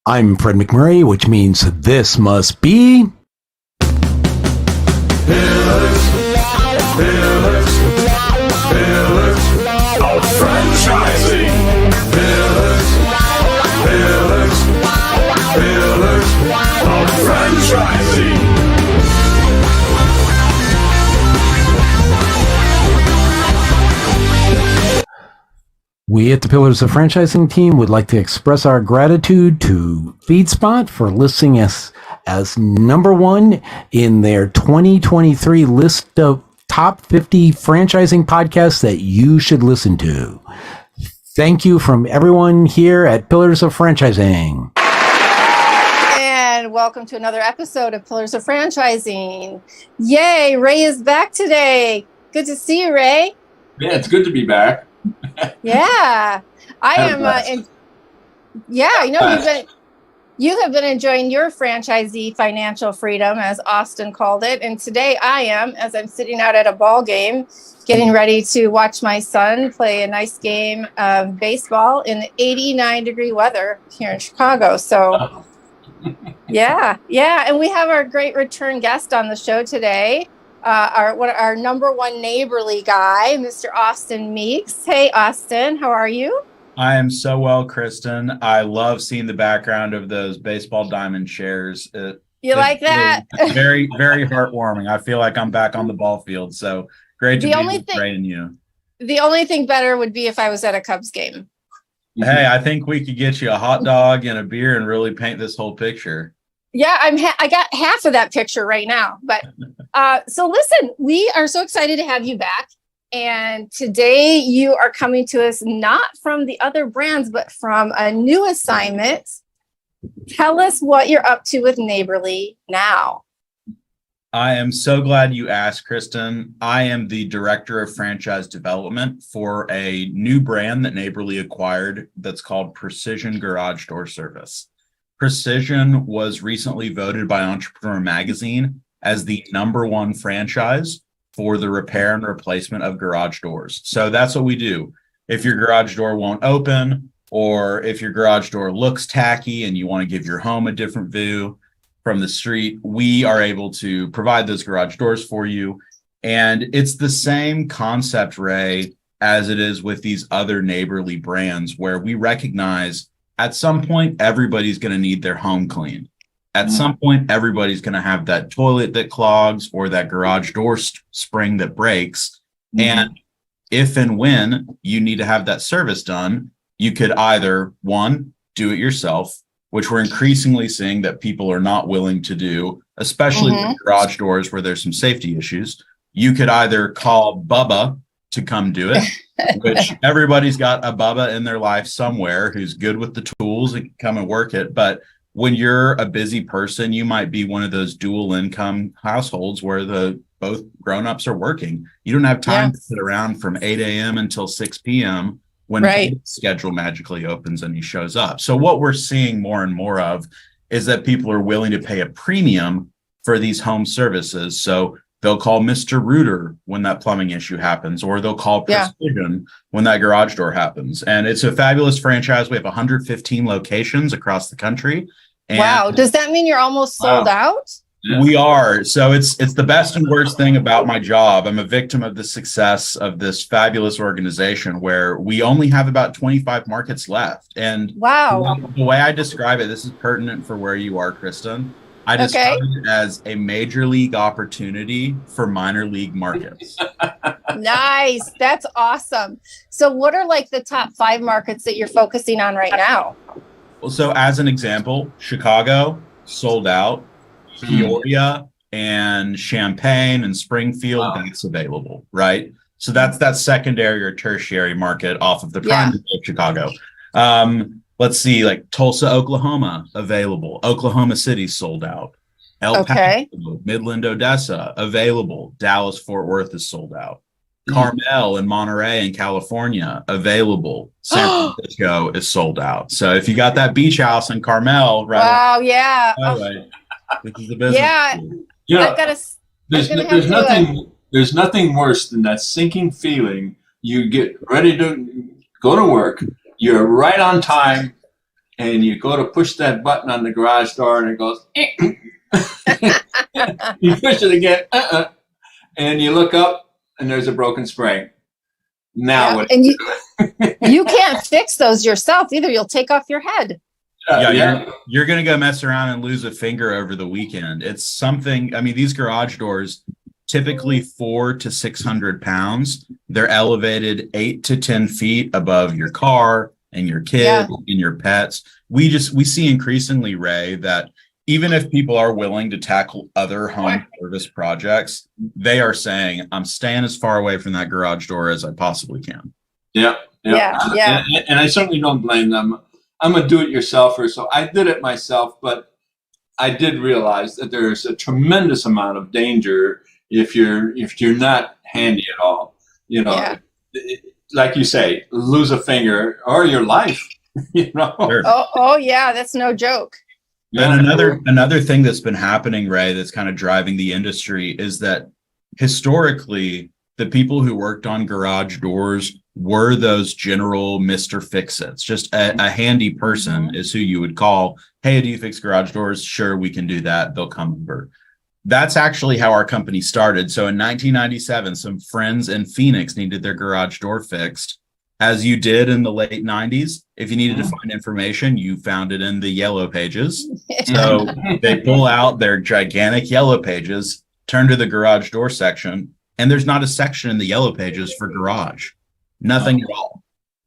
I'm Fred McMurray, which means this must be... Pillars of Franchising. Pillars of Franchising. We at the Pillars of Franchising team would like to express our gratitude to FeedSpot for listing us as number one in their 2023 list of top 50 franchising podcasts that you should listen to. Thank you from everyone here at Pillars of Franchising. And welcome to another episode of Pillars of Franchising. Yay, Ray is back today. Good to see you, Ray. Yeah, it's good to be back. Yeah, I am. You have been enjoying your franchisee financial freedom, as Austin called it, and today I am, as I'm sitting out at a ball game, getting ready to watch my son play a nice game of baseball in 89-degree weather here in Chicago. So, yeah, and we have our great return guest on the show today. Our number one neighborly guy, Mr. Austin Meeks. Hey, Austin, how are you? I am so well, Kristin. I love seeing the background of those baseball diamond chairs. You like that? It's very, very heartwarming. I feel like I'm back on the ball field. So great to be with Ray and you. The only thing better would be if I was at a Cubs game. Hey, I think we could get you a hot dog and a beer and really paint this whole picture. Yeah, I got half of that picture right now. But so listen, we are so excited to have you back. And today you are coming to us not from the other brands, but from a new assignment. Tell us what you're up to with Neighborly now. I am so glad you asked, Kristin. I am the director of franchise development for a new brand that Neighborly acquired that's called Precision Garage Door Service. Precision was recently voted by Entrepreneur Magazine as the number one franchise for the repair and replacement of garage doors. So that's what we do. If your garage door won't open, or if your garage door looks tacky and you want to give your home a different view from the street, we are able to provide those garage doors for you. And it's the same concept, Ray, as it is with these other neighborly brands, where we recognize at some point, everybody's going to need their home cleaned. At some point, everybody's going to have that toilet that clogs or that garage door spring that breaks. And if and when you need to have that service done, you could either, one, do it yourself, which we're increasingly seeing that people are not willing to do, especially with garage doors where there's some safety issues. You could either call Bubba to come do it, which everybody's got a Bubba in their life somewhere who's good with the tools and can come and work it. But when you're a busy person, you might be one of those dual income households where both grownups are working. You don't have time to sit around from 8 a.m. until 6 p.m. when the schedule magically opens and he shows up. So what we're seeing more and more of is that people are willing to pay a premium for these home services. So they'll call Mr. Rooter when that plumbing issue happens, or they'll call Precision when that garage door happens. And it's a fabulous franchise. We have 115 locations across the country. And wow. Does that mean you're almost sold out? We are. So it's the best and worst thing about my job. I'm a victim of the success of this fabulous organization where we only have about 25 markets left. And the way I describe it, this is pertinent for where you are, Kristin. I describe it as a major league opportunity for minor league markets. Nice. That's awesome. So what are like the top 5 markets that you're focusing on right now? Well, so as an example, Chicago sold out, Peoria and Champaign and Springfield, that's available, right? So that's that secondary or tertiary market off of the primary of Chicago. Let's see, like Tulsa, Oklahoma, available. Oklahoma City sold out. El Paso, Midland, Odessa, available. Dallas, Fort Worth is sold out. Carmel and Monterey in California, available. San Francisco is sold out. So if you got that beach house in Carmel, right? Wow, yeah. This is the business. Yeah. There's nothing worse than that sinking feeling. You get ready to go to work. You're right on time, and you go to push that button on the garage door, and it goes. You push it again, and you look up, and there's a broken spring. Now, what? And you can't fix those yourself either. You'll take off your head. You're going to go mess around and lose a finger over the weekend. It's something. I mean, these garage doors, typically 400 to 600 pounds. They're elevated 8 to 10 feet above your car and your kids and your pets. We see increasingly, Ray, that even if people are willing to tackle other home service projects, they are saying, I'm staying as far away from that garage door as I possibly can. Yeah. And I certainly don't blame them. I'm a do-it-yourselfer, so I did it myself, but I did realize that there's a tremendous amount of danger if you're not handy at all. You know, like you say, lose a finger or your life. You know. Sure. Oh yeah, that's no joke. And another thing that's been happening, Ray, that's kind of driving the industry is that historically, the people who worked on garage doors were those general Mr. Fix-Its. Just a handy person is who you would call. Hey, do you fix garage doors? Sure, we can do that. They'll come over. That's actually how our company started. So in 1997, some friends in Phoenix needed their garage door fixed. As you did in the late 90s, if you needed to find information, you found it in the yellow pages. So they pull out their gigantic yellow pages, turn to the garage door section, and there's not a section in the yellow pages for garage. Nothing at all.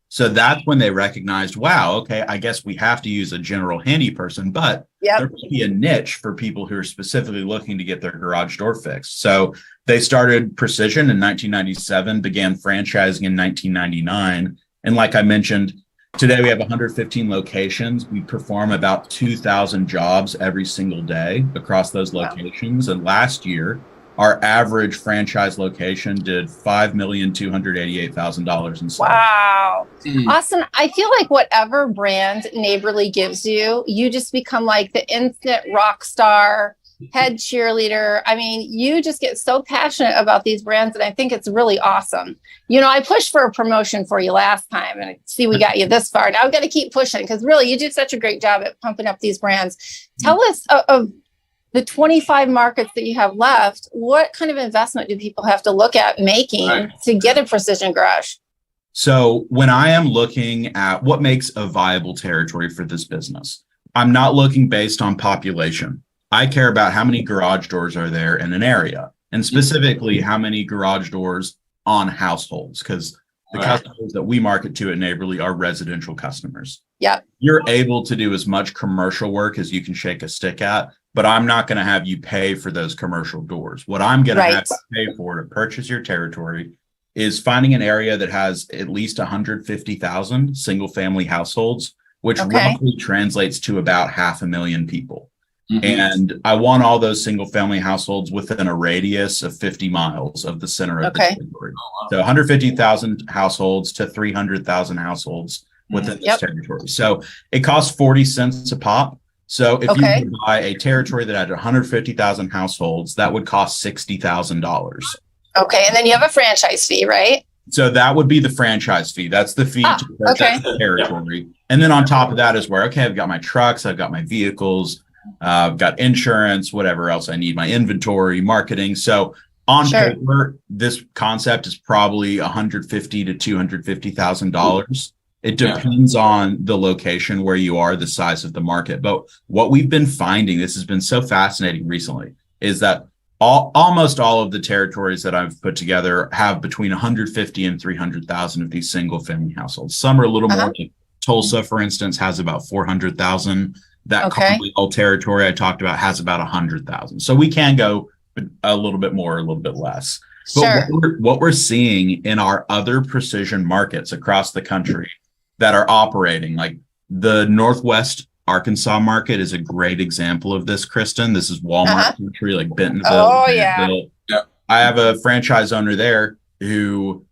So that's when they recognized, wow, okay, I guess we have to use a general handy person, but there could be a niche for people who are specifically looking to get their garage door fixed. So they started Precision in 1997, began franchising in 1999. And like I mentioned, today we have 115 locations. We perform about 2,000 jobs every single day across those locations. And last year, our average franchise location did $5,288,000 in sales. Wow. Austin, I feel like whatever brand Neighborly gives you, you just become like the instant rock star, head cheerleader. I mean, you just get so passionate about these brands, and I think it's really awesome. You know, I pushed for a promotion for you last time, and I see we got you this far. Now I've got to keep pushing because really you do such a great job at pumping up these brands. Tell us of the 25 markets that you have left, what kind of investment do people have to look at making to get a Precision Garage? So when I am looking at what makes a viable territory for this business, I'm not looking based on population. I care about how many garage doors are there in an area, and specifically how many garage doors on households, because the customers that we market to at Neighborly are residential customers. You're able to do as much commercial work as you can shake a stick at, but I'm not going to have you pay for those commercial doors. What I'm going to have to pay for to purchase your territory is finding an area that has at least 150,000 single family households, which roughly translates to about 500,000 people. And I want all those single family households within a radius of 50 miles of the center of the territory. So 150,000 households to 300,000 households within this territory. So it costs 40 cents a pop. So if you would buy a territory that had 150,000 households, that would cost $60,000. Okay. And then you have a franchise fee, right? So that would be the franchise fee. That's the fee to purchase the territory. And then on top of that is where, I've got my trucks, I've got my vehicles, I've got insurance, whatever else I need, my inventory, marketing. So on paper, this concept is probably $150,000 to $250,000. It depends on the location where you are, the size of the market. But what we've been finding, this has been so fascinating recently, is that almost all of the territories that I've put together have between 150 and 300,000 of these single family households. Some are a little more. Tulsa, for instance, has about 400,000. That Conway territory I talked about has about 100,000. So we can go a little bit more, a little bit less. But what we're seeing in our other precision markets across the country that are operating, like the Northwest Arkansas market is a great example of this, Kristin. This is Walmart country, like Bentonville. I have a franchise owner there who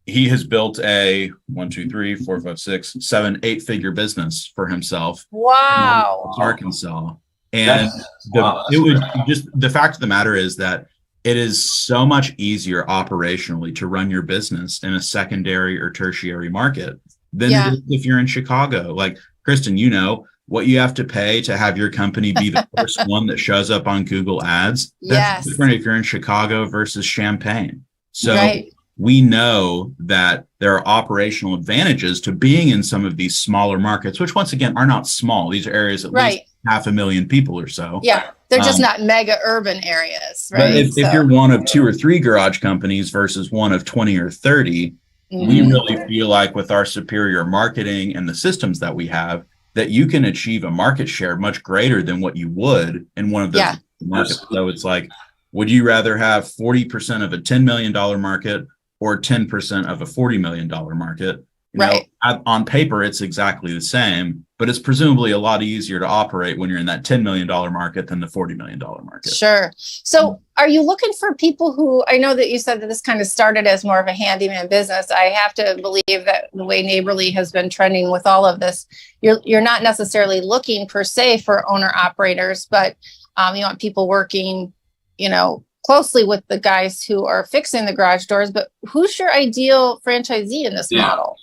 he has built a 8-figure business for himself. Wow. In Arkansas. And the fact of the matter is that it is so much easier operationally to run your business in a secondary or tertiary market than it is if you're in Chicago. Like, Kristin, you know what you have to pay to have your company be the first one that shows up on Google Ads. That's different if you're in Chicago versus Champaign. So we know that there are operational advantages to being in some of these smaller markets, which once again are not small. These are areas at least 500,000 people or so. Yeah, they're just not mega urban areas, right? But if you're one of 2 or 3 garage companies versus one of 20 or 30, we really feel like with our superior marketing and the systems that we have, that you can achieve a market share much greater than what you would in one of those markets. So it's like, would you rather have 40% of a $10 million market or 10% of a $40 million market? You know, on paper, it's exactly the same, but it's presumably a lot easier to operate when you're in that $10 million market than the $40 million market. Sure. So are you looking for people who, I know that you said that this kind of started as more of a handyman business. I have to believe that the way Neighborly has been trending with all of this, you're not necessarily looking per se for owner operators, but you want people working, you know, closely with the guys who are fixing the garage doors. But who's your ideal franchisee in this model?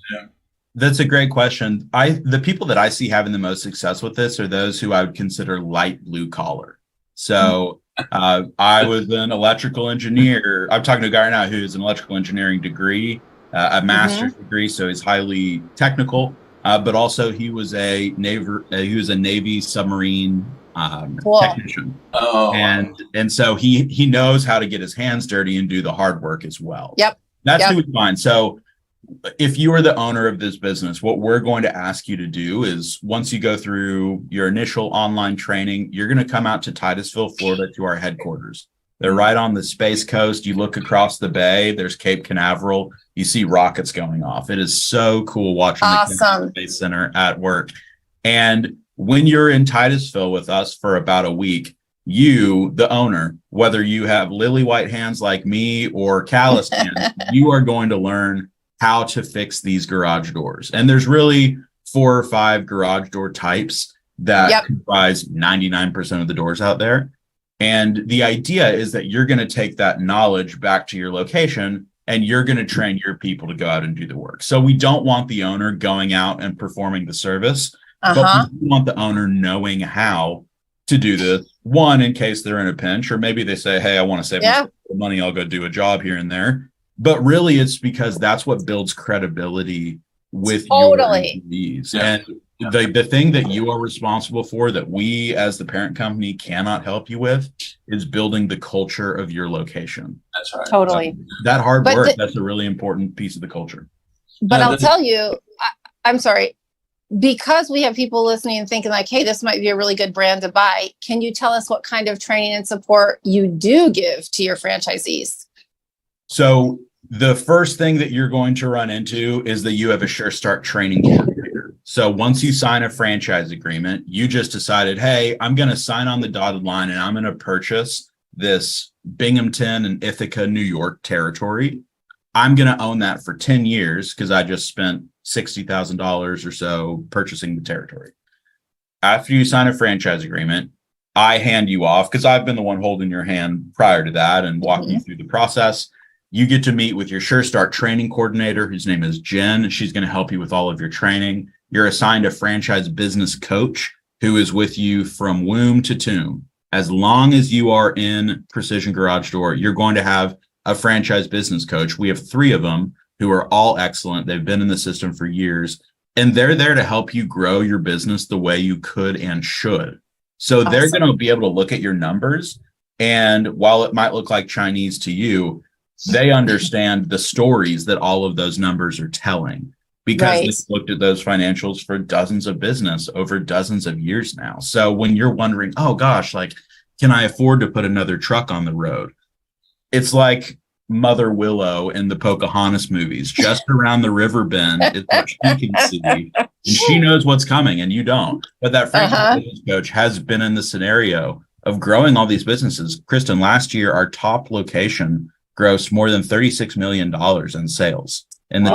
That's a great question. The people that I see having the most success with this are those who I would consider light blue collar. So I was an electrical engineer. I'm talking to a guy right now who's an electrical engineering degree, a master's degree, so he's highly technical. But also he was a Navy submarine technician. And so he knows how to get his hands dirty and do the hard work as well. That's who we find. So if you are the owner of this business, what we're going to ask you to do is, once you go through your initial online training, you're going to come out to Titusville, Florida, to our headquarters. They're right on the Space Coast. You look across the bay, there's Cape Canaveral. You see rockets going off. It is so cool watching the Space Center at work. And when you're in Titusville with us for about a week, you, the owner, whether you have lily white hands like me or calloused hands, you are going to learn how to fix these garage doors. And there's really 4 or 5 garage door types that comprise 99% of the doors out there. And the idea is that you're going to take that knowledge back to your location and you're going to train your people to go out and do the work. So we don't want the owner going out and performing the service, but we want the owner knowing how to do this. One, in case they're in a pinch, or maybe they say, hey, I want to save money, I'll go do a job here and there. But really, it's because that's what builds credibility with your employees. And the thing that you are responsible for, that we as the parent company cannot help you with, is building the culture of your location. That's right. Totally. That hard work, that's a really important piece of the culture. But I'll tell you, I'm sorry, because we have people listening and thinking like, hey, this might be a really good brand to buy. Can you tell us what kind of training and support you do give to your franchisees? So the first thing that you're going to run into is that you have a Sure Start training coordinator. So once you sign a franchise agreement, you just decided, hey, I'm going to sign on the dotted line and I'm going to purchase this Binghamton and Ithaca, New York territory. I'm going to own that for 10 years because I just spent $60,000 or so purchasing the territory. After you sign a franchise agreement, I hand you off, because I've been the one holding your hand prior to that and walking you through the process. You get to meet with your Sure Start training coordinator, whose name is Jen. She's going to help you with all of your training. You're assigned a franchise business coach who is with you from womb to tomb. As long as you are in Precision Garage Door, you're going to have a franchise business coach. We have 3 of them who are all excellent. They've been in the system for years, and they're there to help you grow your business the way you could and should. So they're going to be able to look at your numbers. And while it might look like Chinese to you, they understand the stories that all of those numbers are telling, because they've looked at those financials for dozens of business over dozens of years now. So when you're wondering, oh gosh, like, can I afford to put another truck on the road? It's like Mother Willow in the Pocahontas movies. Just around the river bend is what she can see, and she knows what's coming and you don't. But that franchise business coach has been in the scenario of growing all these businesses. Kristin, last year, our top location grossed more than $36 million in sales. In the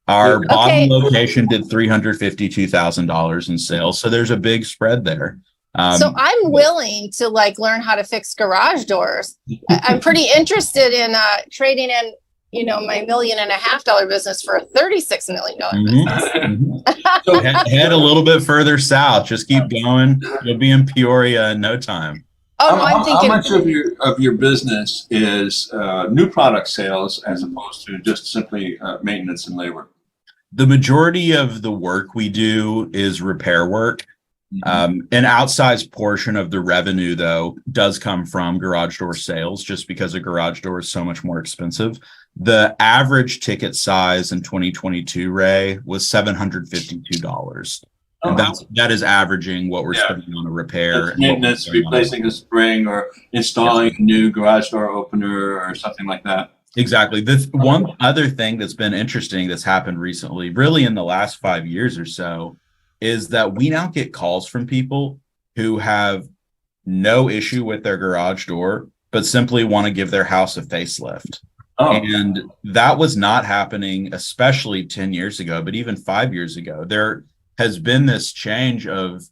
Our bottom location did $352,000 in sales. So there's a big spread there. So I'm willing to learn how to fix garage doors. I'm pretty interested in trading in, my $1.5 million business for a $36 million business. So, Head a little bit further south. Just keep going. You'll be in Peoria in no time. Oh, no, I'm thinking. How much of your business is new product sales as opposed to just simply maintenance and labor? The majority of the work we do is repair work. An outsized portion of the revenue, though, does come from garage door sales, just because a garage door is so much more expensive. The average ticket size in 2022, Ray, was $752. And that is averaging what we're spending on a repair. That's maintenance, replacing a spring or installing a new garage door opener or something like that. Exactly. The one other thing that's been interesting that's happened recently, really in the last 5 years or so, is that we now get calls from people who have no issue with their garage door, but simply want to give their house a facelift. And that was not happening, especially 10 years ago, but even 5 years ago. There has been this change of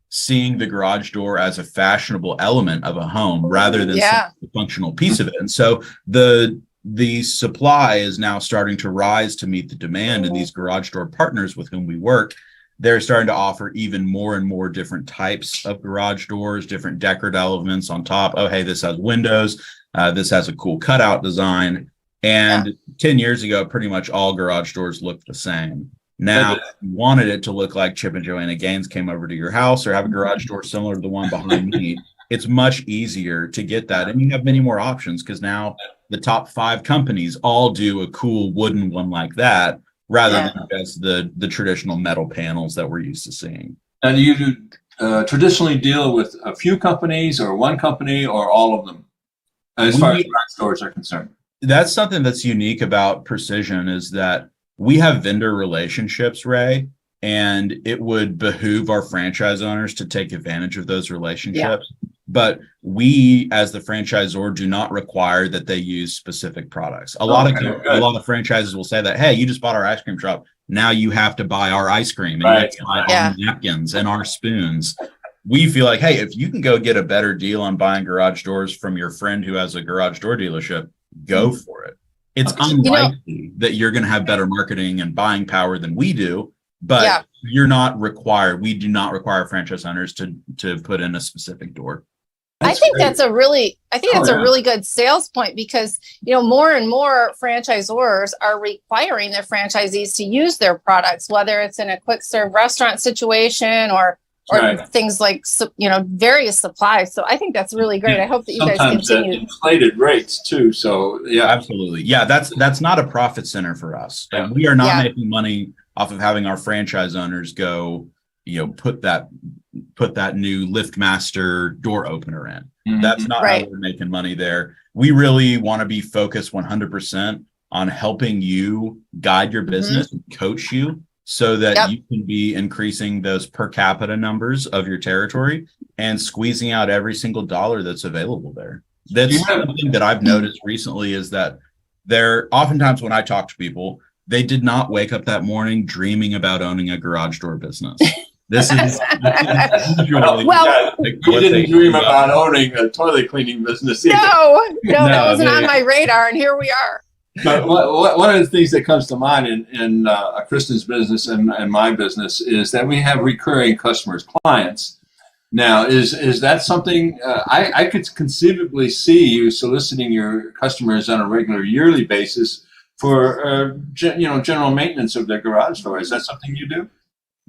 seeing the garage door as a fashionable element of a home rather than a functional piece of it. And so the supply is now starting to rise to meet the demand, and these garage door partners with whom we work, they're starting to offer even more and more different types of garage doors, different decorative elements on top. Oh, hey, this has windows. This has a cool cutout design. And 10 years ago, pretty much all garage doors looked the same. Now, if you wanted it to look like Chip and Joanna Gaines came over to your house, or have a garage door similar to the one behind me, it's much easier to get that. And you have many more options, because now the top 5 companies all do a cool wooden one like that, rather than just the traditional metal panels that we're used to seeing. And do you traditionally deal with a few companies or one company or all of them as far as garage doors are concerned? That's something that's unique about Precision, is that we have vendor relationships, Ray, and it would behoove our franchise owners to take advantage of those relationships. But we, as the franchisor, do not require that they use specific products. A lot of franchises will say that, hey, you just bought our ice cream shop, now you have to buy our ice cream, and you have to buy our napkins and our spoons. We feel like, hey, if you can go get a better deal on buying garage doors from your friend who has a garage door dealership, go for it. It's unlikely that you're going to have better marketing and buying power than we do, but you're not required. We do not require franchise owners to put in a specific door. I think that's a really good sales point, because more and more franchisors are requiring their franchisees to use their products, whether it's in a quick serve restaurant situation or things like various supplies. So I think that's really great. I hope that you guys continue. Inflated rates too. So absolutely. Yeah, that's not a profit center for us. Yeah. We are not making money off of having our franchise owners go, put that new LiftMaster door opener in. Mm-hmm. That's not how we're making money there. We really want to be focused 100% on helping you guide your business and coach you, so that you can be increasing those per capita numbers of your territory and squeezing out every single dollar that's available there. That's something that I've noticed recently, is that oftentimes when I talk to people, they did not wake up that morning dreaming about owning a garage door business. This is usually you didn't dream about owning a toilet cleaning business either. No, that wasn't on my radar, and here we are. But one of the things that comes to mind in Kristin's business and my business is that we have recurring customers, clients. Now, is that something I could conceivably see you soliciting your customers on a regular yearly basis for general maintenance of their garage door? Is that something you do?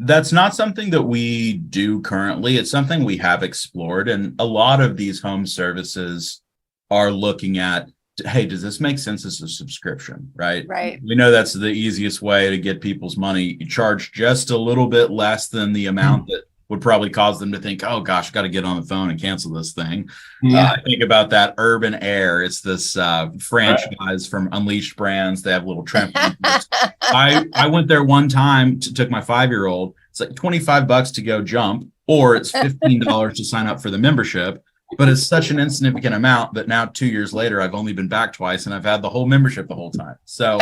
That's not something that we do currently. It's something we have explored, and a lot of these home services are looking at, hey, does this make sense as a subscription, right? Right. We know that's the easiest way to get people's money. You charge just a little bit less than the amount that would probably cause them to think, oh gosh, got to get on the phone and cancel this thing. I think about that Urban Air. It's this franchise from Unleashed Brands. They have little trampolines. I went there one time, took my 5-year-old. It's like $25 to go jump, or it's $15 to sign up for the membership. But it's such an insignificant amount that now 2 years later, I've only been back twice, and I've had the whole membership the whole time. So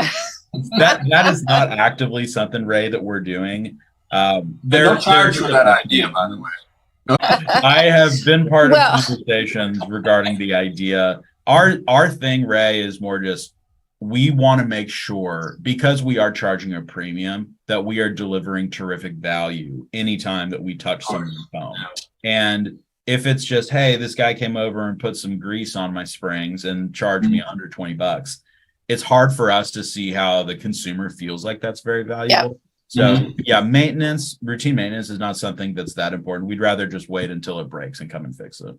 that is not actively something, Ray, that we're doing. Don't charge for that idea, by the way. I have been part of conversations regarding the idea. Our thing, Ray, is more just we want to make sure, because we are charging a premium, that we are delivering terrific value anytime that we touch someone's home. And if it's just, hey, this guy came over and put some grease on my springs and charged me $120, it's hard for us to see how the consumer feels like that's very valuable. So maintenance, routine maintenance is not something that's that important. We'd rather just wait until it breaks and come and fix it.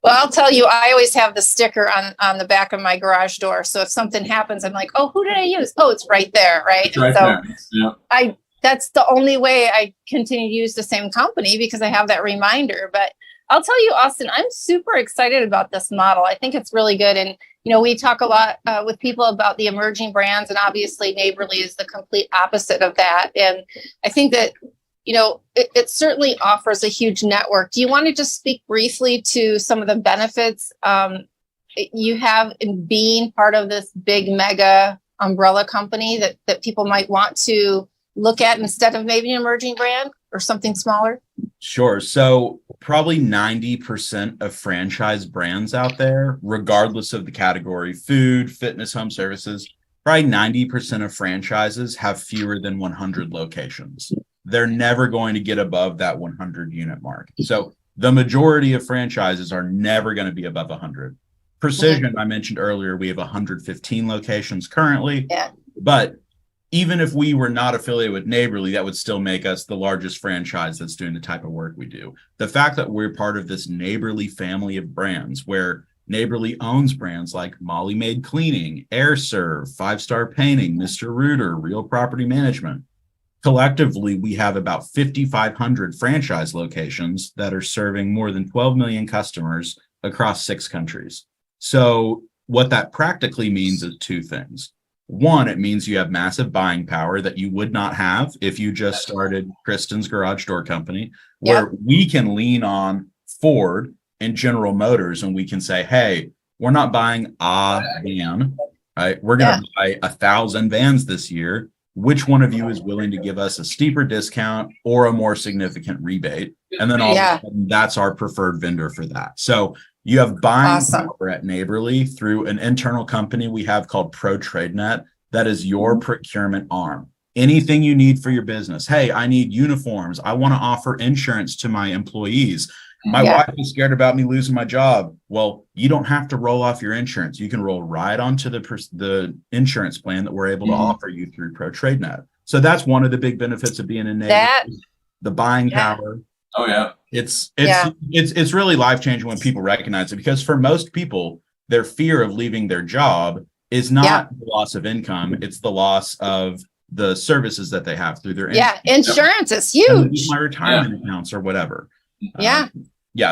Well, I'll tell you, I always have the sticker on the back of my garage door. So if something happens, I'm like, oh, who did I use? Oh, it's right there, right? Right so there. That's the only way I continue to use the same company, because I have that reminder. But I'll tell you, Austin, I'm super excited about this model. I think it's really good. And, we talk a lot with people about the emerging brands, and obviously Neighborly is the complete opposite of that. And I think that, it certainly offers a huge network. Do you want to just speak briefly to some of the benefits you have in being part of this big mega umbrella company that people might want to look at instead of maybe an emerging brand or something smaller? Sure. So probably 90% of franchise brands out there, regardless of the category, food, fitness, home services, probably 90% of franchises have fewer than 100 locations. They're never going to get above that 100 unit mark. So the majority of franchises are never going to be above 100. Precision, I mentioned earlier, we have 115 locations currently. Yeah. But even if we were not affiliated with Neighborly, that would still make us the largest franchise that's doing the type of work we do. The fact that we're part of this Neighborly family of brands, where Neighborly owns brands like Molly Maid Cleaning, Air Serve, 5-Star Painting, Mr. Rooter, Real Property Management. Collectively, we have about 5,500 franchise locations that are serving more than 12 million customers across 6 countries. So what that practically means is 2 things. One, it means you have massive buying power that you would not have if you just started Kristin's Garage Door Company, where we can lean on Ford and General Motors, and we can say, hey, we're not buying a van, right? We're going to buy 1,000 vans this year. Which one of you is willing to give us a steeper discount or a more significant rebate? And then all of a sudden, that's our preferred vendor for that. So you have buying power at Neighborly through an internal company we have called Pro TradeNet. That is your procurement arm. Anything you need for your business. Hey, I need uniforms. I want to offer insurance to my employees. My wife is scared about me losing my job. Well, you don't have to roll off your insurance. You can roll right onto the insurance plan that we're able to offer you through Pro TradeNet. So that's one of the big benefits of being in Neighborly. The buying power. Oh yeah. It's really life-changing when people recognize it, because for most people, their fear of leaving their job is not the loss of income. It's the loss of the services that they have through their insurance is huge. My retirement accounts or whatever.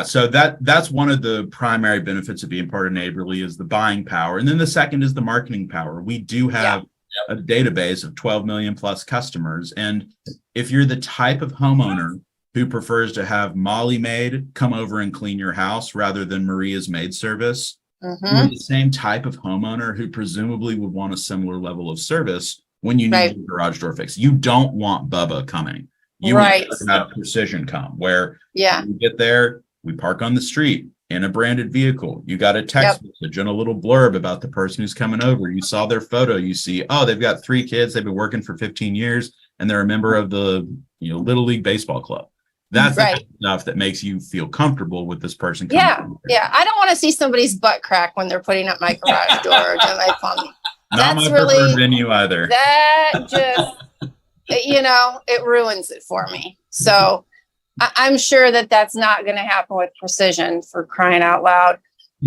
So that's one of the primary benefits of being part of Neighborly is the buying power. And then the second is the marketing power. We do have a database of 12 million plus customers. And if you're the type of homeowner who prefers to have Molly Maid come over and clean your house rather than Maria's maid service, you're the same type of homeowner who presumably would want a similar level of service when you need a garage door fix. You don't want Bubba coming. You want to have Precision come, where you get there, we park on the street in a branded vehicle. You got a text message and a little blurb about the person who's coming over. You saw their photo. You see, oh, they've got 3 kids. They've been working for 15 years, and they're a member of the Little League Baseball Club. That's the kind of stuff that makes you feel comfortable with this person. I don't want to see somebody's butt crack when they're putting up my garage door or doing my plumbing. Not my preferred venue either. That just, it ruins it for me. So I'm sure that that's not going to happen with Precision, for crying out loud.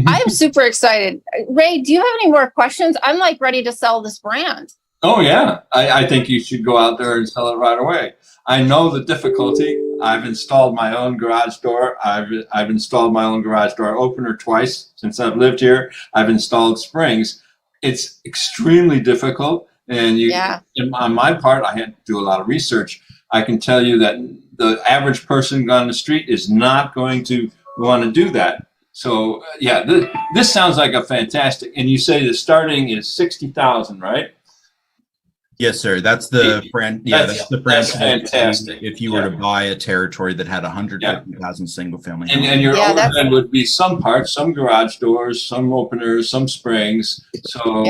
I am super excited. Ray, do you have any more questions? I'm like ready to sell this brand. Oh yeah. I think you should go out there and sell it right away. I know the difficulty. I've installed my own garage door. I've installed my own garage door opener twice since I've lived here. I've installed springs. It's extremely difficult. And on my part, I had to do a lot of research. I can tell you that the average person on the street is not going to want to do that. So this sounds like a fantastic. And you say the starting is 60,000, right? Yes, sir. That's the brand. Yeah, that's the brand. That's fantastic. If you were to buy a territory that had 150,000 single family, and your overhead would be some parts, some garage doors, some openers, some springs. So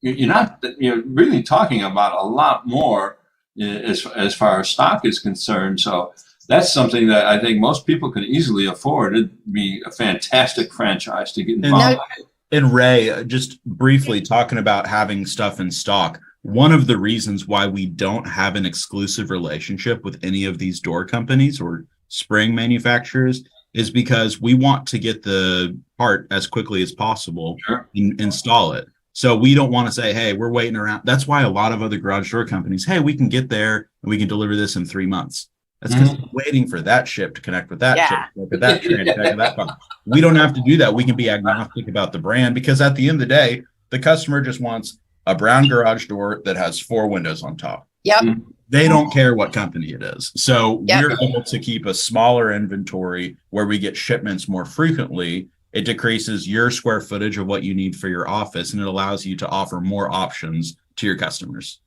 you're really talking about a lot more as far as stock is concerned. So that's something that I think most people can easily afford. It'd be a fantastic franchise to get involved in. And Ray, just briefly talking about having stuff in stock, one of the reasons why we don't have an exclusive relationship with any of these door companies or spring manufacturers is because we want to get the part as quickly as possible and install it. So we don't want to say, hey, we're waiting around. That's why a lot of other garage door companies, hey, we can get there and we can deliver this in 3 months. That's because we're waiting for that ship to connect with that ship, connect with that train, connect with that pump. We don't have to do that. We can be agnostic about the brand because at the end of the day, the customer just wants a brown garage door that has 4 windows on top. Yep. They don't care what company it is. So we're able to keep a smaller inventory where we get shipments more frequently. It decreases your square footage of what you need for your office, and it allows you to offer more options to your customers.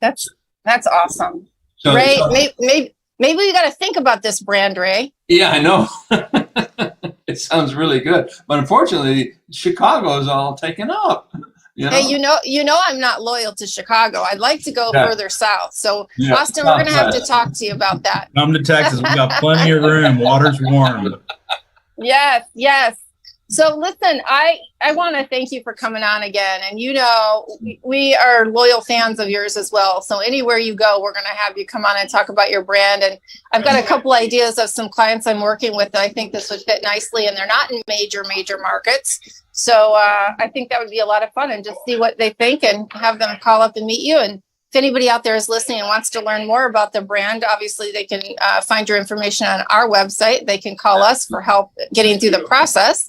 That's awesome. So, Ray, maybe we got to think about this brand, Ray. Yeah, I know. It sounds really good, but unfortunately, Chicago is all taken up. Hey, you know, I'm not loyal to Chicago. I'd like to go further south. So, Austin, we're going to have to talk to you about that. Come to Texas. We got plenty of room. Water's warm. Yes. So listen, I want to thank you for coming on again. And we are loyal fans of yours as well. So anywhere you go, we're going to have you come on and talk about your brand. And I've got a couple ideas of some clients I'm working with that I think this would fit nicely. And they're not in major markets. So I think that would be a lot of fun, and just see what they think and have them call up and meet you. And if anybody out there is listening and wants to learn more about the brand, obviously they can find your information on our website. They can call us for help getting through the process.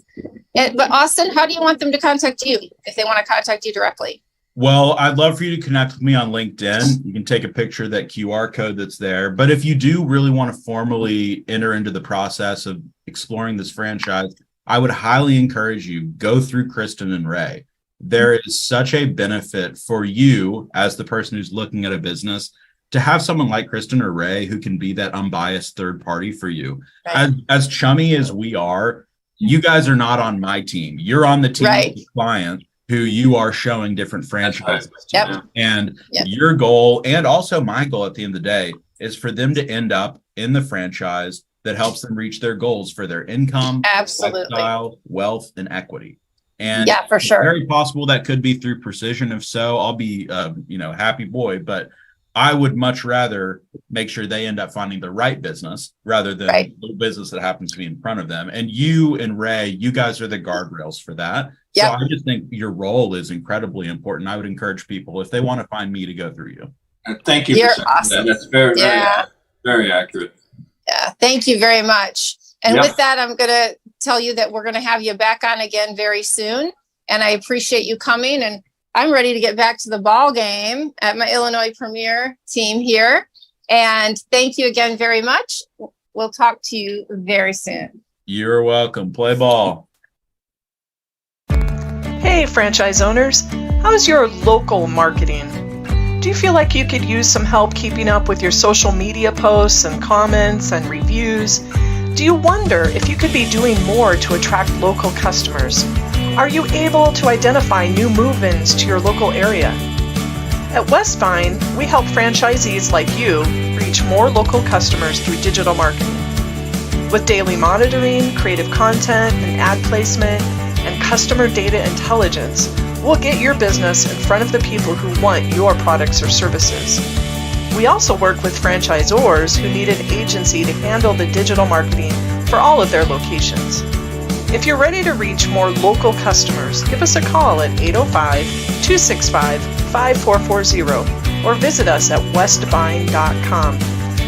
But Austin, how do you want them to contact you if they want to contact you directly? Well, I'd love for you to connect with me on LinkedIn. You can take a picture of that QR code that's there. But if you do really want to formally enter into the process of exploring this franchise, I would highly encourage you, go through Kristin and Ray. There is such a benefit for you as the person who's looking at a business to have someone like Kristin or Ray who can be that unbiased third party for you. Right. As chummy as we are, you guys are not on my team. You're on the team of the client who you are showing different franchises to. And your goal, and also my goal at the end of the day, is for them to end up in the franchise that helps them reach their goals for their income, lifestyle, wealth, and equity. And for sure, it's very possible that could be through Precision. If so, I'll be, happy boy. But I would much rather make sure they end up finding the right business rather than the business that happens to be in front of them. And you and Ray, you guys are the guardrails for that. So I just think your role is incredibly important. I would encourage people, if they want to find me, to go through you. Thank you. You're awesome. That's very, very accurate. Yeah, thank you very much. And with that, I'm going to tell you that we're going to have you back on again very soon. And I appreciate you coming. And I'm ready to get back to the ball game at my Illinois Premier team here. And thank you again very much. We'll talk to you very soon. You're welcome. Play ball. Hey, franchise owners. How's your local marketing? Do you feel like you could use some help keeping up with your social media posts and comments and reviews? Do you wonder if you could be doing more to attract local customers? Are you able to identify new move-ins to your local area? At Westvine, we help franchisees like you reach more local customers through digital marketing. With daily monitoring, creative content, and ad placement, and customer data intelligence, we'll get your business in front of the people who want your products or services. We also work with franchisors who need an agency to handle the digital marketing for all of their locations. If you're ready to reach more local customers, give us a call at 805-265-5440 or visit us at westvine.com.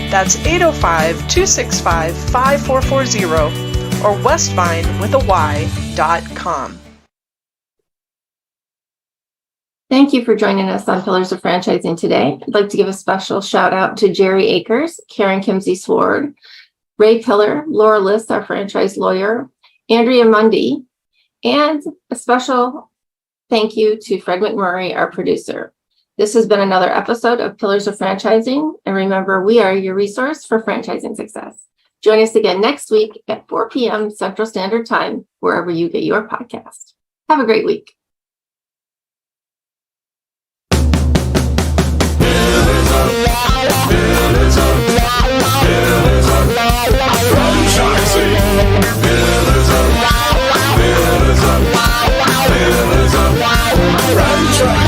That's 805-265-5440 or westvine.com. Thank you for joining us on Pillars of Franchising today. I'd like to give a special shout out to Jerry Akers, Karen Kimsey-Sward, Ray Pillar, Laura Liss, our franchise lawyer, Andrea Mundie, and a special thank you to Fred McMurray, our producer. This has been another episode of Pillars of Franchising, and remember, we are your resource for franchising success. Join us again next week at 4 p.m. Central Standard Time, wherever you get your podcast. Have a great week. Detroit.